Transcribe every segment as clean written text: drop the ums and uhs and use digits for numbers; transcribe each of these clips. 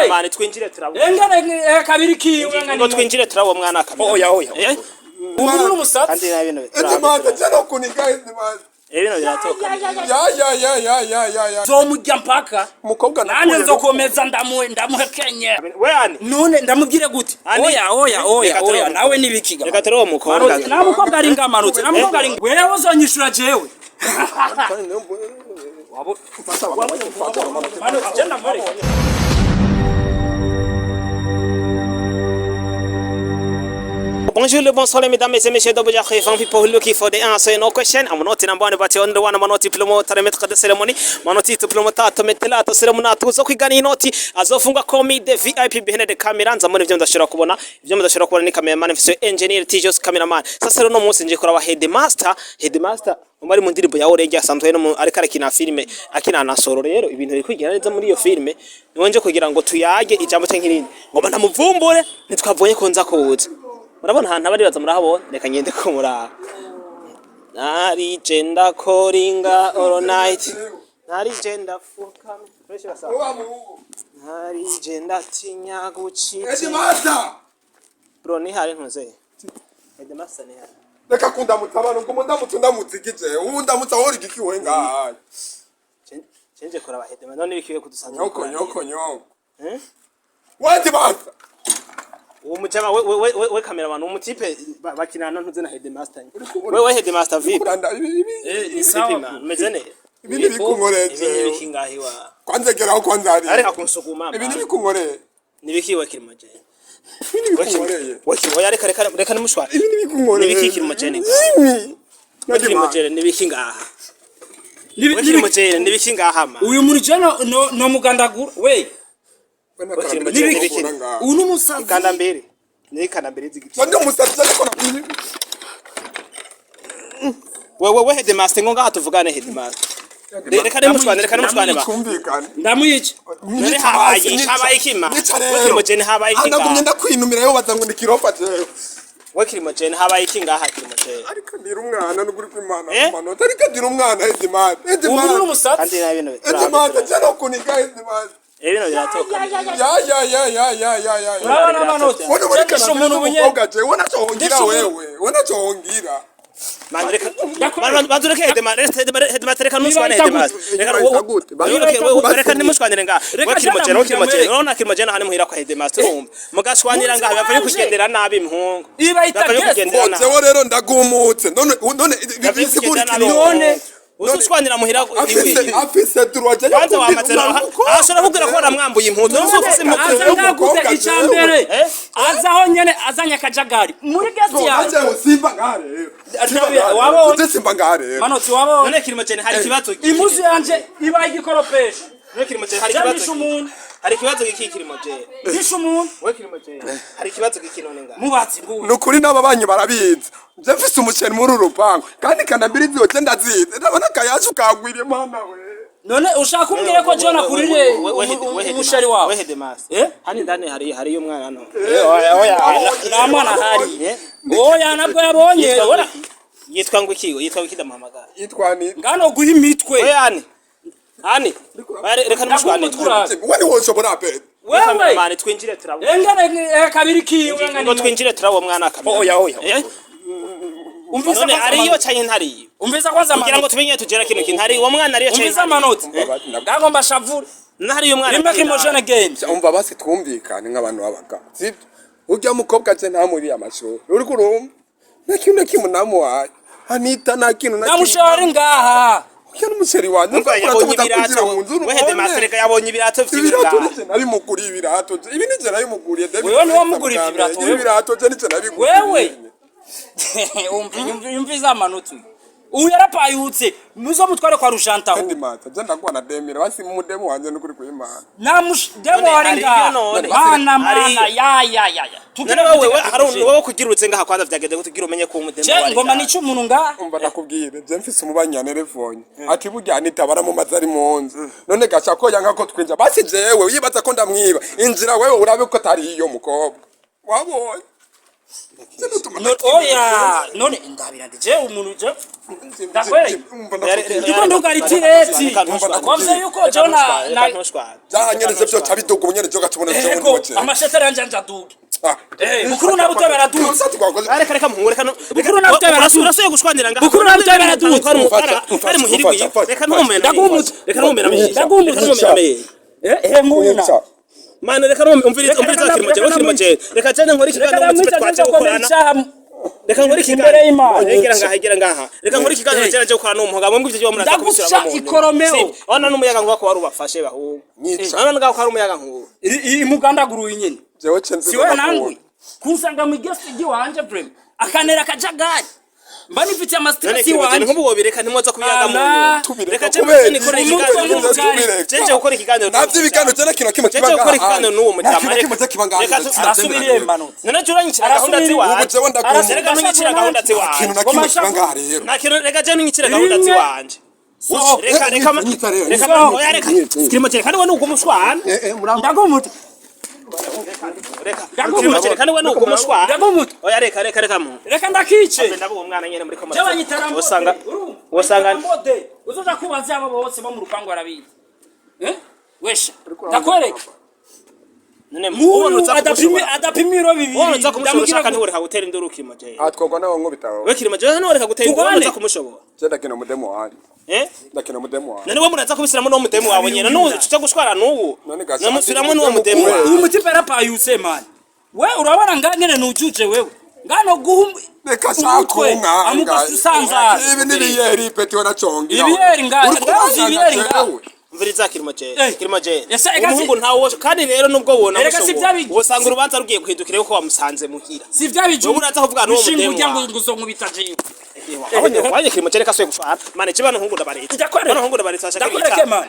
mani twinjire turabo engana kabiri kiwe ngani ngo twinjire turabo mwana kabiri oya umuntu n'umusatsi kandi nabino Edimata cyano kuniga Edimata ibintu biratoka ya zomujya mpaka umukobwa nanje nzokomeza ndamuhekenye we ani none ndamubwire gute oya nawe nibikiga reka tero uwo mukobwa na mukobwa ari ngamanutse na mukobwa ari wewe uzonyishura jewe wabo mano jenda mare Bonjour, bonsoir les mesdames et messieurs d'Abuja Khifan people looking for the answer no question. I'm not in ambani but on the one manoti promoter metka the ceremony. Manoti to promoter to metela to ceremony tuzo kwigana inoti azofunga komi the VIP behind the camera nza muri byo ndashira kubona ibyo mudashira kubona ni cameraman officer engineer Tijos cameraman. Sasa rero no munsi nje kora wa headmaster umari mu ndirimbo ya Orenge asanzwe no ariko arakina filme akina na solo rero ibintu biri kwigana neza muri iyo filme niwonje kugira ngo tuyage ijambo cyangirindi ngo ndamuvumbure nitwavunye ko nza kuza Murabona ahantu abari baza murahabona reka ngende ko muraha Nari genda koringa all night Nari genda fuka Fresh basa Nari genda tinya guciti Edimata Bro ni hari ntuze Edimata ni hari reka kunda mutabano ngo ndamutunda muzigije ubu ndamutsa hori gikiwe ngaha Cenje kora bahedema none bikiwe kudusanga nyoko Edimata uwo mujama we cameraman umutipe bakinana ntuze na headmaster we headmaster vipi ni sawa mezene ibindi bikungoreje ibindi bikingahiwa kwanza geraho kwanza ari areka kunsukuma ibindi bikungoreje nibikiwe kirimaje ibindi bikungoreje oya reka nimushwara ibindi bikungoreje nibiki kirimaje Edimata nibikingaha nibikingaha uyu muri jana no mugandagura we Unu musazi ikanda mbere nikanda mbere zigiti Ndio musazi ariko na wewe headmaster ngo ngaha tuvugane headmaster reka nemushwane ba ndamuyica none habaye ikima kirimo habaye ikinga ndagumye ndakwinumira yo bazango ndikirofa jewe kirimo habaye ikinga aha kirimo ariko ndira umwana n'uguri kw'Imana manota ariko ndira umwana Edimata umuntu n'umusatsi kandi nabino Edimata cyano kuniga Edimata ibintu biratoka ya urabona manoti cekisha umuntu umukobwa je wona chongira Bandureke headmaster nushwane reka nimushwanire nga wakirimo urabona kirimo hano muhira kwa headmaster urumva mugashwanira nga bavuye kugendera nabi imhungu bavuye kugendera nabi jewe rero ndagumutse none bisigura none usushwanira muhira afise turwaje kwanza wamatera ashora kugira ko ramwambuye impundu n'ufuse azanagute icambere azaho nyene azanya kajagari muri gesti yaje simba ngare wabo simba ngare manoti wabo none kirimo hari kibazo imuzi yanje ibaye igikoropesho none kirimo hari kibazo hari kibazo gikikirimo je bisho umuntu we kirimo hari kibazo gikinone nga mubatsi ngubu nukuri n'ababanyi barabiza je mfise umuceri muri urupango kandi kanambirizi yote ndazize ndabona kayaje ukagwire mana we none ushaka umbwire ko John akurire umushari wawe we headmaster hani ndane hari umwana no oya namwana hari oya nabwo yabonye yitwa ngo iki ndamuhamagara yitwa ni ngano guha imitwe we hani reka nimushwane wari woshobora pe wewe mani twinjire turabo engana kabiri kiwe ngani ngo twinjire turabo mwana kabiri oya umvise none ariyo cyane ntari umvise kwanza kugira ngo tumenye tugera kino kintu hari uwo mwana ariyo cyane umvise amanoti ngagomba shavure ntari uyo mwana rimwe kimojana games umva basi twumvikane nk'abantu babaga sibyo urya mukobwa je nta muri amashuri uri kurumva nakintu kimunamu waye anita nakintu namushari ngaha Kya n'umuceri wanjye yabonye ibirato we headmaster reka yabonye ibirato vy'ibirato nabimuguriye ibirato ibi nije nabimuguriye wewe ni wamuguriye ibirato je nije nabiguriye wewe umvise amanoti uyu yarapayutse muzo mutware kwa rushantaho Edimata je ndagwana demira basi mu demo wanje n'ukuri kw'Imana demo waringa mana ya tukira wewe hari wowe kugirutse ngaha kwanza vyagende kutugira umenye ko umudemo wari ngoma nico umuntu nga umva nakubwire je mfise umubanyane telefone ati burya nitabara mu mazari munzu none gacha ko yanga ko twinja basi jewe yibaza ko ndamwiba injira wewe urabe ko tari iyo mukobwa wabonye oya none ndabira ndije umuntu je ndakwere ndiko ndugaritire wavye yuko jona na zahanyereze byo tabidogo nyene cyo gatubona cyo ngoce amashetera yanje njaduge mukuru na buto baraduze reka muhureka mukuru na buto baraduze urasuye gushwanira ngaho mukuru na buto baraduze ari muhirwi reka ntumena ndagumutse reka ntumena nguna mana reka umviriza kirimoje reka cyane nkora ikiganiro mu twaje gukorana reka nkora ikiganiro hegera ngaha reka nkora ikiganiro cyane cyo gukorana n'umuhoga mwemwe ivyo muraza kubisura mu ikoromeo ona n'umuyaga ngo wako warubafashe bahu ona ngaho ko ari umuyaga nkuwo imugandaguruye nyene jewe cenze siwe nangu kunsanga mu gesti giwanje brem akanera kajagari mbani mfite amastress wanje nkubu wobireka ntimwoza kuyaga mu reka cyane nikore ikiganiro canje gukora ikiganiro navyo ibiganiro cyane kino kimwe canje gukora ikiganiro n'uwo mutama reka arasubiriye manutse none turanyikira gahunda ziwanje reka ntunyikira gahunda ziwanje kintu nakimwe kibanga rero nakino reka cyane ntunyikira gahunda ziwanje reka kirimo cyane kandi we nuko mushwana ndagumuta reka kandi we nuko mushwana ndagumuta oya reka mu reka ndakice ndabo umwana nyene muri komara cyabanyitara usanga uzoza kubaza abo bose bo mu rupango arabizi wesha ndakwereka none mu adapimiro bibiri woza kumushobora kandi uri hawutera induru kimoje atwogwa nawo nkubitaho we kimoje hano reka gutera induru kumushobora cyenda kino mudemo wanje ndakino mudemo wanje none we muraza kubisiramo no mudemo wawe nyene no cyo gushwara n'uwo namusiramo no mudemo wawe uyu muti pera yuse man we urabona ngangene nujuje wewe ngano guhum reka sakunga amuka susanza ibi nibiyeri peti wana chongi ibiyeri ngaho mviriza kirimoje umuhungu ntawo kandi rero nubwo wona usanga urubanza rugiye guhindukira yuko wamusanze muhira si vyabije ubu uraza kuvuga no mudemo ngo nguzonkubita jiwe wanye kirimoje reka soye gushwara mane kibana hungu ndabaretse bana hungu ndabaretse ashaka kwita man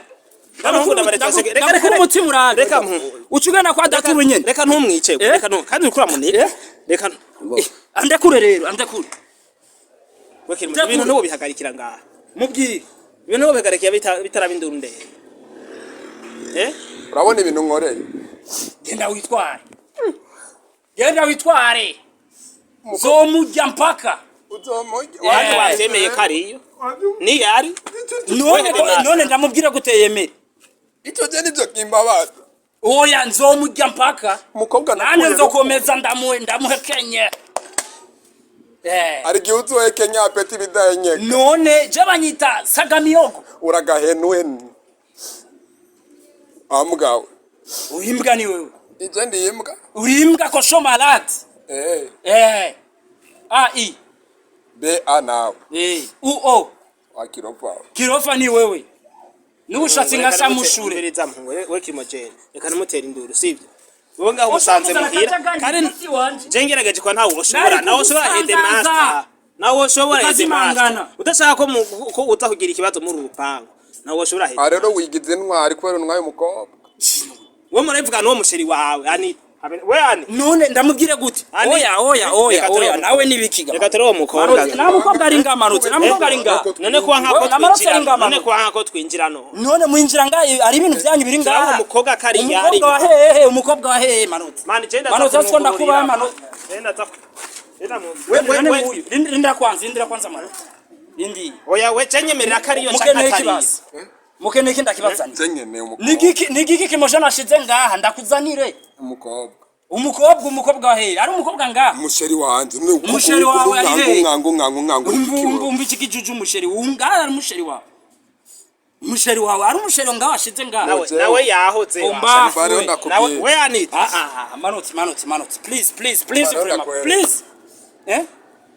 bana hungu ndabaretse reka umutima urabe reka ucugana kwa dakuru nyene reka ntumwice reka kandi ukura munike reka andakure rero andakure we kirimoje ibintu ntubo bihagarikira ngaha mubwire ibintu ntubo bihagarikira bitarabindura ndende urabona ibintu nkoreye genda witware zomujya mpaka watu watemeye kariyo ni yari none ndamubwira guteyemere icyo je nivyo kimbabaza oya nzomujya mpaka umukobwa nanje nzokomeza ndamuhekenye ari giuzu wekenya peti bidayenye none je banyita sagamiyogo uragahenwe amgawe uhimbwa ni wewe ije ndimbwa urimbwa ko shomalat i be anawe o kirofa ni wewe n'ubushatsi ngasha mushure we kimoje reka namutera induru sivyo wowe ngaho musanze muhira kandi jengerageje kwa ntawo ushobora nawo ushobora headmaster nawo ushobora headmaster udashaka ko utakugira ikibazo muri urupango nawo ushobora headmaster rero wigize ntwari kwera ntwaye umukobwa wo murevuga no musheri wawe ani we ani none ndamubwire gute oya nawe nibikiga reka tero umukobwa na mukobwa ari ngamarutse na mukobwa ari nga none kwa nkako twinjira none mwinjira ngaye ari ibintu byanyu biri ngaha umukobwa kari yari umukobwa wa hehe manutse manutse siko ndakuba manutse linda kwanza manutse indi oya we cenyemerera kariyo mukene iki ndakibazani zenyene nigiki kimoje nashize ngaha ndakuzanire umukobwa wa hehe ari umukobwa ngaha umusheri wanje umusheri wawe ari hehe ngango umbi kijuju umusheri ungaha ari umusheri wawe ari umusheri ngaha ashize ngaha nawe yahoze nawe we anita manutse please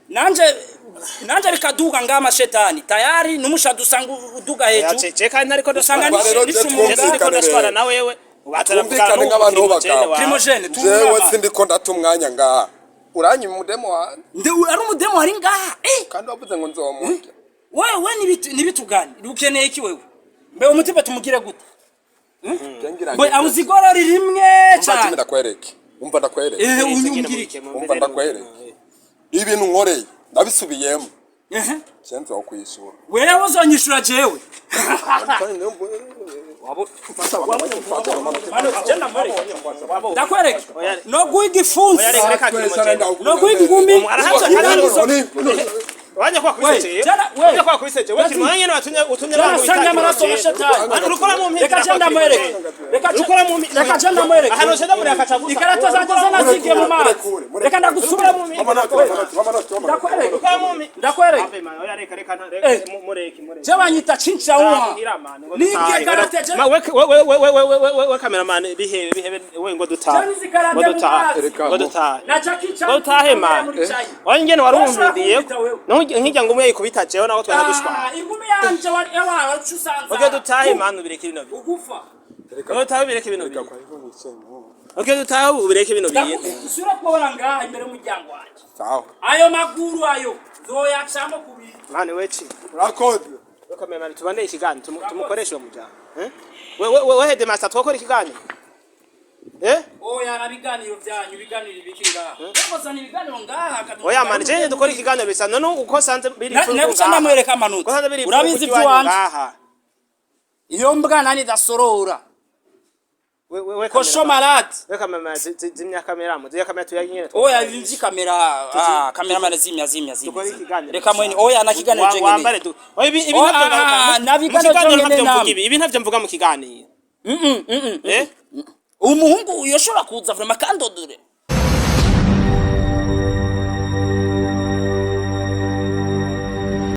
nanje bikaduga ngama amashetani tayari numusha usanga uduga hejuru ceka ntariko dusanga nishumura na wewe ubatumvikane nk'abantu b'abagabo Primogene jewe sindiko ndatumwanya ngaha uranyima umudemo wanje ari umudemo ari ngaha kandi wavuze ngo nzomurya wewe nibitugani ukeneye iki wewe mbe umutima tumugire gute boy amuzigorori rimwe cyane ndakwereke umva ndakwereke umva ndakwereke ibintu nkoreye ndabisubiyemo cyenzo wo kwisura wewe uzonyishura jewe wabo mano jana muri ndakwereka no guiga ifunsi no guiga ingumi wanya kwa kwiseje wanya kwa kwiseje wewe kimanye no utumye abantu sanga amaraso mushetani ano rukora mu mpira reka jana mwereke reka jana mwereke hano sheda muri akacagusa ikarata zanje zanazigiye mu mazi reka ndagusubira mu mpira ndakwereka oya reka mureke je banyita cinca uwa nige karate je we cameraman bihe we ngo dutaha na chakicha dutahe man wangene warumvidiye nkijya ngo umwe ikubita jewe naho twana dushwa ingumi yanje wari yawa cusanza oge dutahe man ubireke bino ugufa dutahe ubireke bino oge dutahe ubireke bino biye usura kubara ngaha imbere mu muryango wanje sawa ayo maguru ayo zoyacamo kubiri mani weci urakoze cameraman tubande ikigani tumukoresha mu muryango we hede master twakora ikigani oya nabiganiro byanyu biganiro bikira koza ni biganiro ngaha oya man je dukora ikiganiro bisa none uko sanze biri nabuca ndamwereka amanota urabizi by'uwanje iyo mbwa nani dasorora we kosho marati we mama zimya kamera mu zya kamera tuyaginyene oya inji kamera kamera zimya reka mweni oya nakiganiro je ngene wambare tu oya ibi ntavyo mvuga mu kiganiro umuhungu yoshora kuza vrema kandodure